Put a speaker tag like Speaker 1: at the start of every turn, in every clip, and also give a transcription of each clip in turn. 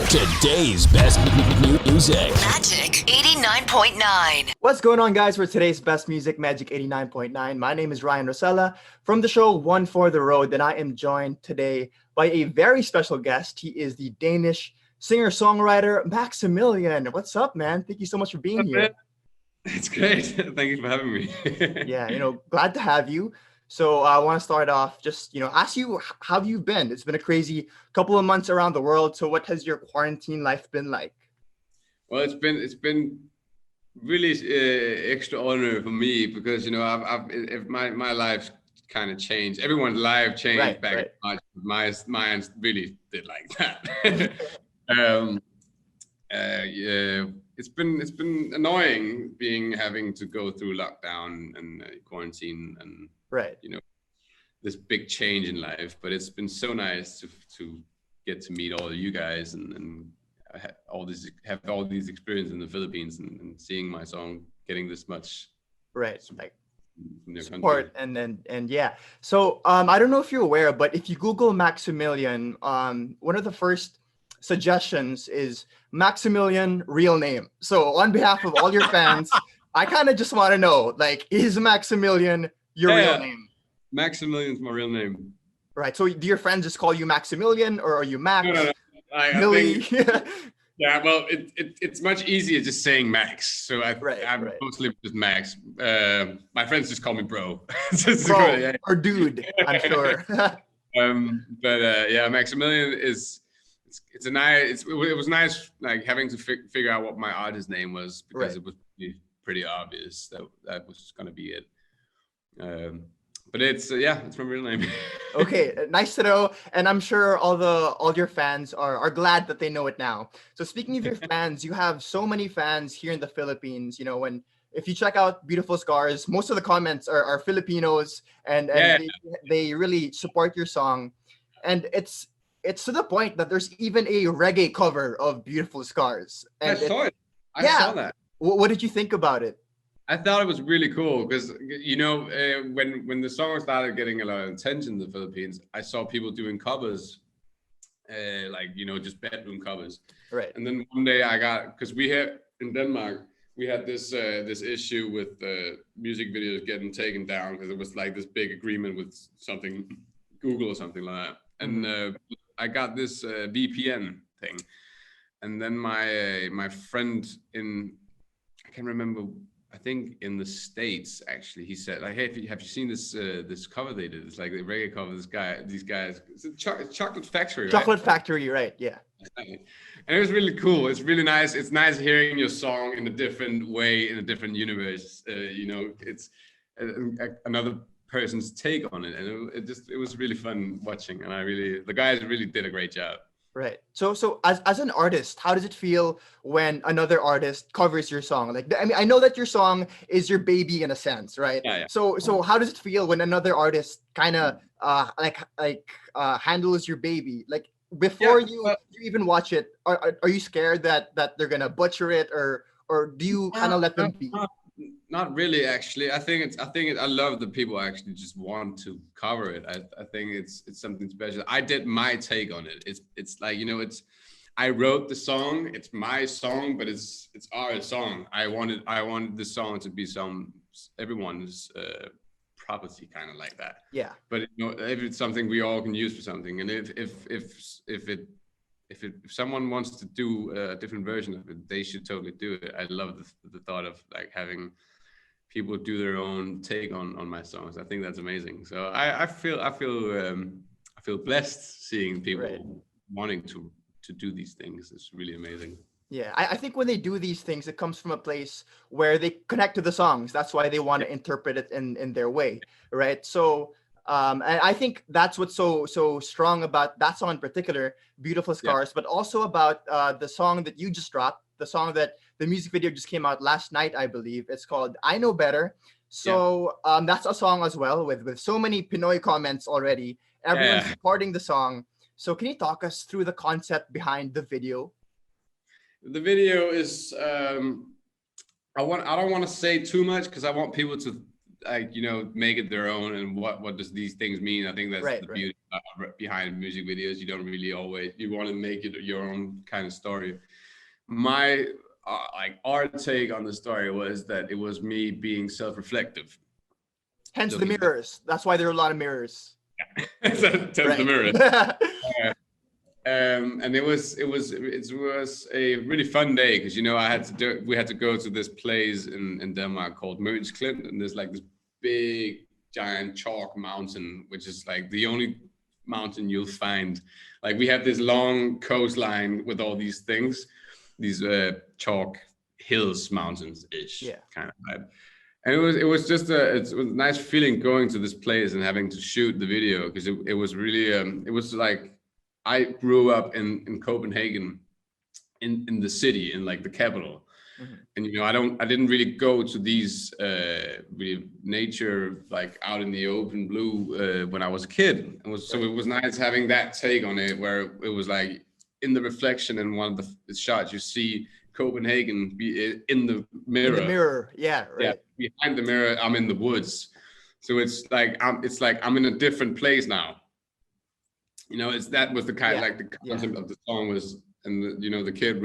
Speaker 1: Today's best music.
Speaker 2: Magic 89.9.
Speaker 3: What's going on, guys? For today's best music, Magic 89.9. My name is Ryan Rosella from the show One for the Road, and I am joined today by a very special guest. He is the Danish singer-songwriter Maximillian. What's up, man? Thank you so much for being here.
Speaker 4: It's great. Thank you for having me.
Speaker 3: Yeah, glad to have you. So I want to start off just, ask you how you've been. It's been a crazy couple of months around the world. So what has your quarantine life been like?
Speaker 4: Well, it's been really extraordinary for me because my life's kind of changed. Everyone's life changed back in March. Mine really did like that. It's been annoying having to go through lockdown and quarantine and this big change in life, but it's been so nice to get to meet all of you guys and have all these experiences in the Philippines and seeing my song getting this much
Speaker 3: support country. and yeah. So I don't know if you're aware, but if you Google Maximillian, one of the first suggestions is Maximillian real name. So on behalf of all your fans, I kind of just want to know, is Maximillian your real name?
Speaker 4: Maximilian's my real name.
Speaker 3: Right. So do your friends just call you Maximilian, or are you Max?
Speaker 4: No.
Speaker 3: Millie?
Speaker 4: Yeah, well, it's much easier just saying Max. So I'm mostly just Max. My friends just call me bro.
Speaker 3: Bro or dude, I'm sure.
Speaker 4: Maximilian is it was nice having to figure out what my artist name was because it was pretty obvious that was going to be it. But it's my real name.
Speaker 3: Okay, nice to know, and I'm sure all your fans are glad that they know it now. So speaking of your fans, you have so many fans here in the Philippines. If you check out Beautiful Scars, most of the comments are Filipinos, and they really support your song, and it's to the point that there's even a reggae cover of Beautiful Scars. And
Speaker 4: I saw it. I saw that.
Speaker 3: What did you think about it?
Speaker 4: I thought it was really cool because, when the song started getting a lot of attention in the Philippines, I saw people doing covers, just bedroom covers.
Speaker 3: Right.
Speaker 4: And then one day because we had in Denmark, we had this issue with music videos getting taken down because it was this big agreement with Google or something like that. And I got this VPN thing. And then my friend I can't remember, I think in the States, actually, he said, hey, have you seen this cover they did? It's like a reggae cover. These guys, it's a Chocolate Factory, right?
Speaker 3: Chocolate Factory, right? Yeah.
Speaker 4: And it was really cool. It's really nice. It's nice hearing your song in a different way, in a different universe. It's another person's take on it, and it was really fun watching. And the guys really did a great job.
Speaker 3: Right. So as an artist, how does it feel when another artist covers your song? I know that your song is your baby in a sense, right?
Speaker 4: Yeah.
Speaker 3: So how does it feel when another artist kind of handles your baby? Before you even watch it, are you scared that they're gonna butcher it, or do you kind of let them be?
Speaker 4: Not really, actually. I love that people actually just want to cover it. I think it's something special. I did my take on it. I wrote the song. It's my song, but it's our song. I wanted the song to be everyone's property, kind of like that.
Speaker 3: Yeah.
Speaker 4: But if it's something we all can use for something, and if someone wants to do a different version of it, they should totally do it. I love the thought of having people do their own take on my songs. I think that's amazing. So I feel blessed seeing people wanting to do these things. It's really amazing.
Speaker 3: Yeah, I think when they do these things, it comes from a place where they connect to the songs. That's why they want to interpret it in their way, right? So and I think that's what's so strong about that song in particular, Beautiful Scars, but also about the song that you just dropped, the song that the music video just came out last night, I believe. It's called I Know Better. So that's a song as well with so many Pinoy comments already. Everyone's supporting the song. So can you talk us through the concept behind the video?
Speaker 4: The video is I don't want to say too much because I want people to like, you know, make it their own. And what does these things mean? I think that's
Speaker 3: Right,
Speaker 4: the
Speaker 3: right.
Speaker 4: beauty behind music videos. You don't really always, you want to make it your own kind of story. My like our take on the story was that it was me being self-reflective.
Speaker 3: Hence the
Speaker 4: Looking back.
Speaker 3: mirrors. That's why there are a lot of mirrors.
Speaker 4: That's the mirror. And it was a really fun day because, you know, we had to go to this place in Denmark called Møns Klint, and there's like this big giant chalk mountain, which is like the only mountain you'll find. Like we have this long coastline with all these things, these chalk hills, mountains ish kind of vibe. And it was just it was a nice feeling going to this place and having to shoot the video, because it was really it was like, I grew up in Copenhagen, in the city, in like the capital. Mm-hmm. And, you know, I didn't really go to these really nature, like out in the open blue when I was a kid. So it was nice having that take on it, where it was like in the reflection in one of the shots, you see Copenhagen be in the mirror.
Speaker 3: In the mirror, yeah, right.
Speaker 4: Yeah, behind the mirror, I'm in the woods. So it's like I'm in a different place now. You know, that was the kind like the concept of the song was, and you know, the kid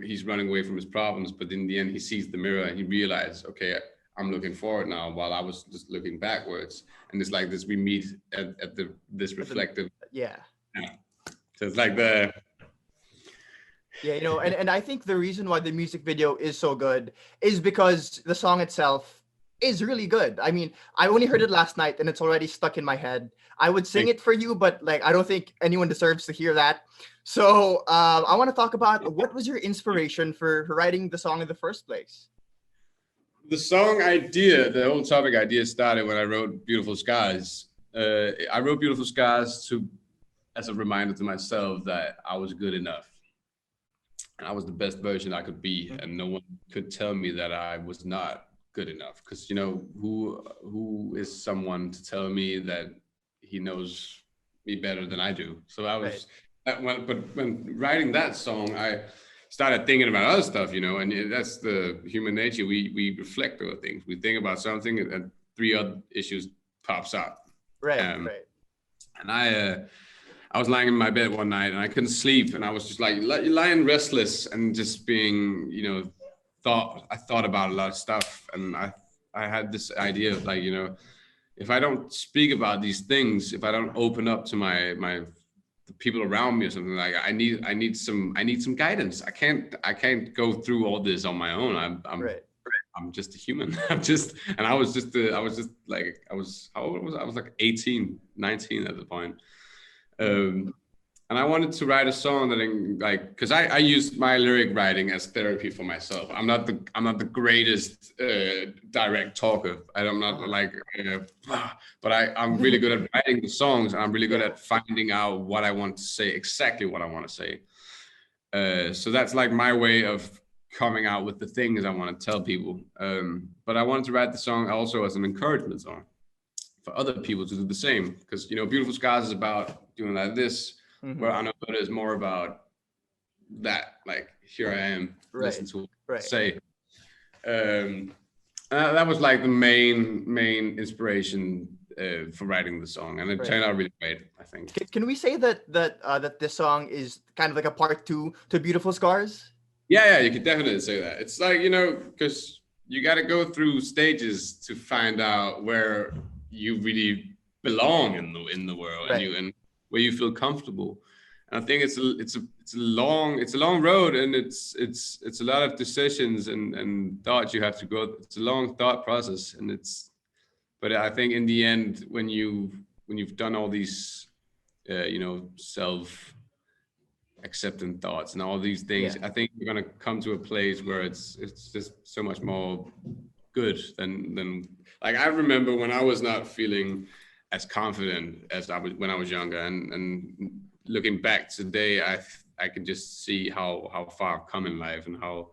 Speaker 4: he's running away from his problems, but in the end he sees the mirror and he realizes, okay, I'm looking forward now, while I was just looking backwards. And it's like this, we meet at this reflective. Yeah. So it's like
Speaker 3: you know, and I think the reason why the music video is so good is because the song itself is really good. I mean, I only heard it last night and it's already stuck in my head. I would sing it for you, but like, I don't think anyone deserves to hear that. So I want to talk about, what was your inspiration for writing the song in the first place?
Speaker 4: The song idea, the whole topic idea started when I wrote Beautiful Scars. I wrote Beautiful Scars as a reminder to myself that I was good enough. And I was the best version I could be. And no one could tell me that I was not good enough. Because, you know, who is someone to tell me that he knows me better than I do? So I was, but when writing that song, I started thinking about other stuff, you know, and that's the human nature. We reflect over things. We think about something and 3 other issues pops up.
Speaker 3: Right.
Speaker 4: And I was lying in my bed one night and I couldn't sleep, and I was just like lying restless and just being, you know, I thought about a lot of stuff, and I had this idea of like, you know, if I don't speak about these things, if I don't open up to the people around me or something, like I need some guidance. I can't go through all this on my own. I'm just a human. I was how old was I? I was like 18, 19 at the point. And I wanted to write a song that, because I used my lyric writing as therapy for myself. I'm not the greatest direct talker. I'm not but I'm really good at writing the songs, and I'm really good at finding out what I want to say, exactly what I want to say. So that's like my way of coming out with the things I want to tell people. But I wanted to write the song also as an encouragement song for other people to do the same, because, you know, Beautiful Scars is about doing like this. Mm-hmm. Where I know it is more about that, like, here I am, listen to what I say. That was like the main inspiration for writing the song, and it turned out really great, I think.
Speaker 3: Can we say that this song is kind of like a part 2 to Beautiful Scars?
Speaker 4: Yeah, you could definitely say that. It's like, you know, because you got to go through stages to find out where you really belong in the world, and where you feel comfortable. And I think it's a long road, and it's a lot of decisions and thoughts you have to go. It's a long thought process, but I think in the end, when you've done all these you know, self accepting thoughts and all these things, I think you're gonna come to a place where it's just so much more good than like, I remember when I was not feeling as confident as I was when I was younger, and looking back today, I can just see how far I've come in life, and how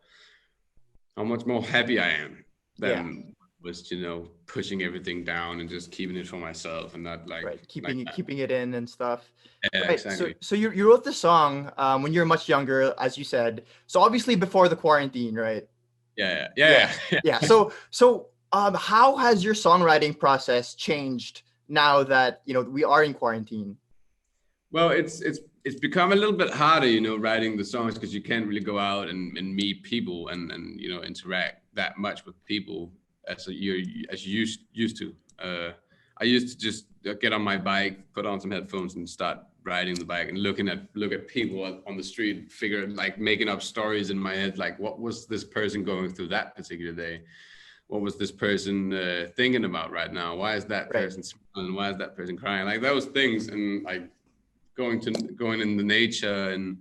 Speaker 4: much more happy I am than was, you know, pushing everything down and just keeping it for myself, and not like
Speaker 3: keeping it in and stuff.
Speaker 4: Yeah, exactly.
Speaker 3: So you wrote the song when you were much younger, as you said. So obviously before the quarantine, right?
Speaker 4: Yeah.
Speaker 3: So How has your songwriting process changed now that we are in quarantine?
Speaker 4: Well, it's become a little bit harder, writing the songs because you can't really go out and meet people and interact that much with people as you used to. I used to just get on my bike, put on some headphones, and start riding the bike and look at people on the street, making up stories in my head, like what was this person going through that particular day? What was this person thinking about right now? Why is that person smiling? Why is that person crying? Like those things, and like going in the nature. And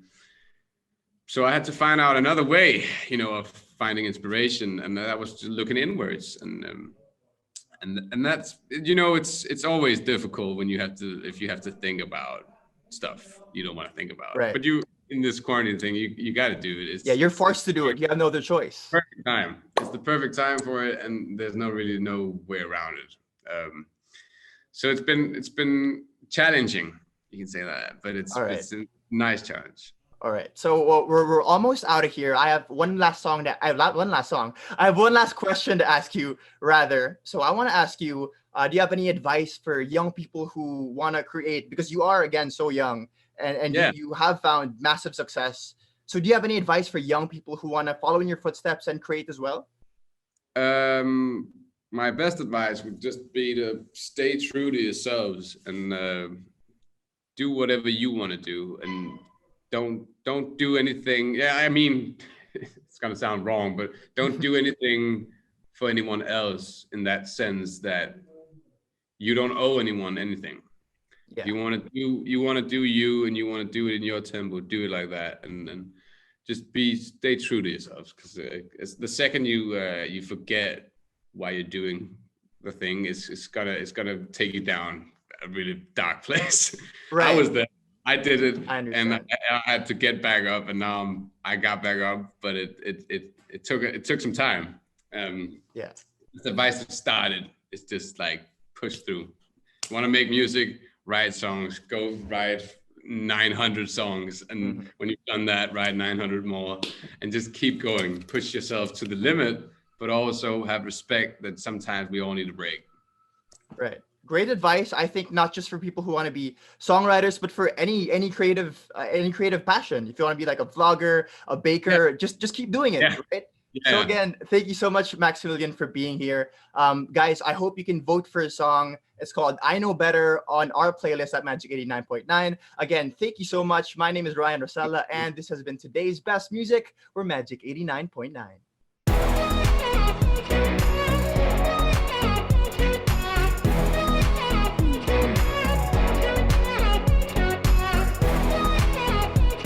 Speaker 4: so I had to find out another way, of finding inspiration, and that was just looking inwards. And that's, it's always difficult when if you have to think about stuff you don't want to think about.
Speaker 3: Right.
Speaker 4: But in this quarantine thing, you got to do it.
Speaker 3: You're forced to do it. You have no other choice.
Speaker 4: Perfect time. It's the perfect time for it, and there's no way around it. So it's been challenging. You can say that, but it's a nice challenge.
Speaker 3: All right. So we're almost out of here. I have one last I have one last question to ask you, rather. So I want to ask you, do you have any advice for young people who want to create? Because you are, again, so young, and you have found massive success. So do you have any advice for young people who want to follow in your footsteps and create as well?
Speaker 4: My best advice would just be to stay true to yourselves and do whatever you want to do, and don't do anything. Yeah, I mean, it's gonna sound wrong, but don't do anything for anyone else, in that sense that you don't owe anyone anything. Yeah. You want to do you, and you want to do it in your tempo. Do it like that, and just stay true to yourselves. Because it's the second you forget why you're doing the thing, it's gonna take you down a really dark place. Right. I was there. I did it, and I had to get back up, and now I got back up. But it took some time. The advice that started is just like push through. Want to make music? Write songs. Go write 900 songs, and when you've done that, write 900 more, and just keep going. Push yourself to the limit, but also have respect that sometimes we all need a break.
Speaker 3: Right. Great advice. I think not just for people who want to be songwriters, but for any creative passion. If you want to be like a vlogger, a baker, just keep doing it. Right? Yeah. So again, thank you so much, Maximillian, for being here. Guys, I hope you can vote for a song. It's called I Know Better on our playlist at Magic 89.9. Again, thank you so much. My name is Ryan Rosella, and this has been today's best music. We're Magic 89.9.